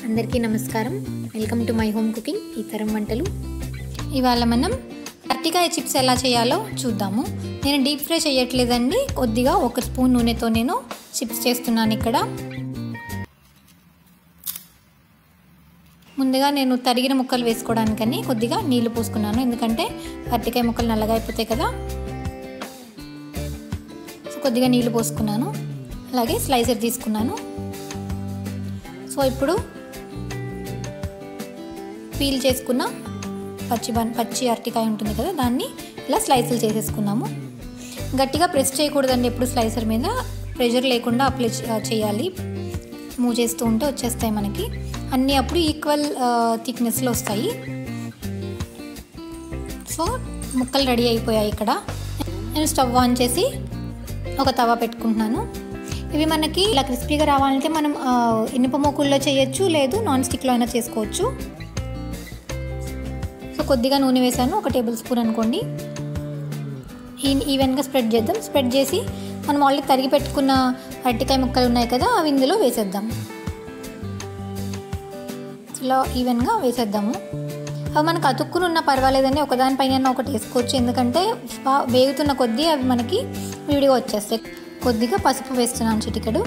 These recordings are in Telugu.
అందరికీ నమస్కారం. Welcome to my home cooking ఈతరం వంటలు. ఇవాళ మనం అరటికాయ చిప్స్ ఎలా చేయాలో చూద్దాము. నేను డీప్ ఫ్రై చేయట్లేదండి, కొద్దిగా 1 స్పూన్ నూనెతో నేను చిప్స్ చేస్తున్నాను. ఇక్కడ ముందుగా నేను తరిగిన ముక్కలు వేసుకోవడానికని కొద్దిగా నీళ్లు పోసుకున్నాను, ఎందుకంటే అరటికాయ ముక్కలు నల్లగా అయిపోతాయి కదా. సో కొద్దిగా నీళ్లు పోసుకున్నాను, అలాగే స్లైసర్ తీసుకున్నాను. సో ఇప్పుడు పీల్ చేసుకున్న పచ్చి అరటికాయ ఉంటుంది కదా, దాన్ని ఇలా స్లైసులు చేసేసుకున్నాము. గట్టిగా ప్రెస్ చేయకూడదండి, ఎప్పుడు స్లైసర్ మీద ప్రెషర్ లేకుండా అప్లై చేయాలి. మూవ్ చేస్తూ ఉంటే వచ్చేస్తాయి మనకి అన్నీ, అప్పుడు ఈక్వల్ థిక్నెస్లో వస్తాయి. సో ముక్కలు రెడీ అయిపోయాయి. ఇక్కడ నేను స్టవ్ ఆన్ చేసి ఒక తవా పెట్టుకుంటున్నాను. ఇవి మనకి ఇలా క్రిస్పీగా రావాలంటే మనం ఇనుప మూకుల్లో చేయొచ్చు, లేదు నాన్ స్టిక్లో అయినా చేసుకోవచ్చు. సో కొద్దిగా నూనె వేసాను, 1 టేబుల్ స్పూన్ అనుకోండి. ఈవెన్గా స్ప్రెడ్ చేద్దాం. స్ప్రెడ్ చేసి మనం ఆల్రెడీ తరిగి పెట్టుకున్న అరటికాయ ముక్కలు ఉన్నాయి కదా, అవి ఇందులో వేసేద్దాం. ఇలా ఈవెన్గా వేసేద్దాము. అవి మనకు అతుక్కుని ఉన్నా పర్వాలేదండి, ఒకదానిపైన ఒకటి వేసుకోవచ్చు, ఎందుకంటే వేగుతున్న కొద్దీ అవి మనకి విడిగా వచ్చేస్తాయి. కొద్దిగా పసుపు వేస్తున్నాను, చిటికెడు.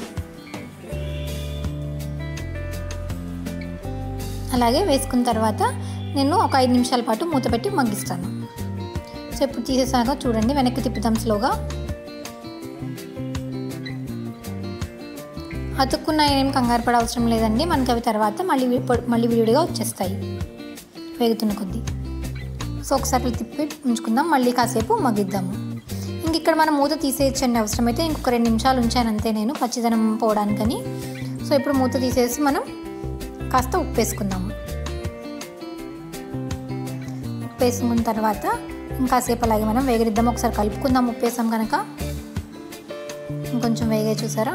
అలాగే వేసుకున్న తర్వాత నేను ఒక 5 నిమిషాల పాటు మూత పెట్టి మగ్గిస్తాను. సో ఇప్పుడు తీసేసాక చూడండి, వెనక్కి తిప్పుతాం స్లోగా. అతుక్కున్న ఏం కంగారు పడ అవసరం లేదండి, మనకి అవి తర్వాత మళ్ళీ విడిగా వచ్చేస్తాయి వేగుతున్న కొద్దీ. సో ఒకసారి తిప్పి ఉంచుకుందాం, మళ్ళీ కాసేపు మగ్గిద్దాము. ఇంక ఇక్కడ మనం మూత తీసేయచ్చండి, అవసరమైతే ఇంకొక 2 నిమిషాలు ఉంచాను అంతే నేను, పచ్చిదనం పోవడానికని. సో ఇప్పుడు మూత తీసేసి మనం కాస్త ఉప్పు వేసుకుందాము. ఉప్పు వేసుకున్న తర్వాత ఇంకాసేపు అలాగే మనం వేగరిద్దాం. ఒకసారి కలుపుకుందాం, ఉప్పు వేసాం కనుక. ఇంకొంచెం వేగే చూసారా.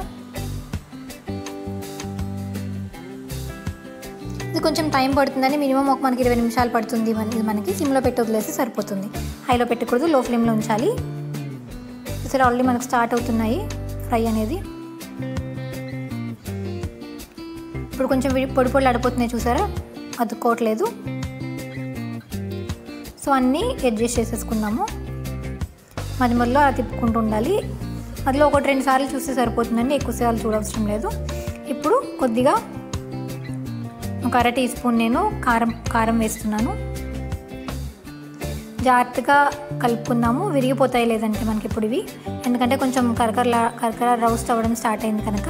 ఇది కొంచెం టైం పడుతుందని, మినిమం మనకి 20 నిమిషాలు పడుతుంది. మనకి సిమ్లో పెట్టి వదిలేసి సరిపోతుంది. హైలో పెట్టకూడదు, లో ఫ్లేమ్లో ఉంచాలి. సరే ఆల్రెడీ మనకు స్టార్ట్ అవుతున్నాయి ఫ్రై అనేది. ఇప్పుడు కొంచెం పొడి ఆడిపోతున్నాయి చూసారా, అతుక్కోవట్లేదు. సో అన్నీ అడ్జస్ట్ చేసేసుకున్నాము. మధ్యలో అలా తిప్పుకుంటూ ఉండాలి. మధ్యలో 1-2 సార్లు చూస్తే సరిపోతుందండి, ఎక్కువసార్లు చూడవసరం లేదు. ఇప్పుడు కొద్దిగా ఒక 1/2 టీ స్పూన్ నేను కారం వేస్తున్నాను. జాగ్రత్తగా కలుపుకుందాము, విరిగిపోతాయి లేదంటే మనకి ఇప్పుడు ఇవి, ఎందుకంటే కొంచెం కరకర రోస్ట్ అవ్వడం స్టార్ట్ అయింది కనుక.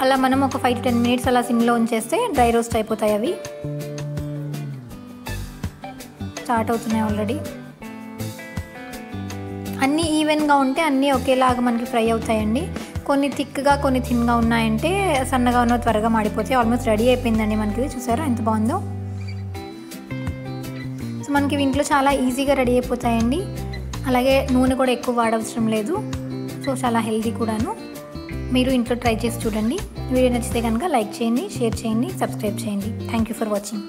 అలా మనం ఒక 5 to 10 మినిట్స్ అలా సిమ్లో ఉంచేస్తే డ్రై రోస్ట్ అయిపోతాయి. అవి స్టార్ట్ అవుతున్నాయి ఆల్రెడీ. అన్నీ ఈవెన్గా ఉంటే అన్నీ ఒకేలాగా మనకి ఫ్రై అవుతాయండి. కొన్ని థిక్గా కొన్ని థిన్గా ఉన్నాయంటే సన్నగా ఉన్న త్వరగా మాడిపోతాయి. ఆల్మోస్ట్ రెడీ అయిపోయిందండి మనకి, చూసారా ఎంత బాగుందో. సో మనకి ఇంట్లో చాలా ఈజీగా రెడీ అయిపోతాయండి. అలాగే నూనె కూడా ఎక్కువ వాడవసరం లేదు. సో చాలా హెల్తీ కూడాను. మీరు ఇంట్లో ట్రై చేసి చూడండి. వీడియో నచ్చితే కనుక లైక్ చేయండి, షేర్ చేయండి, సబ్స్క్రైబ్ చేయండి. Thank you for watching.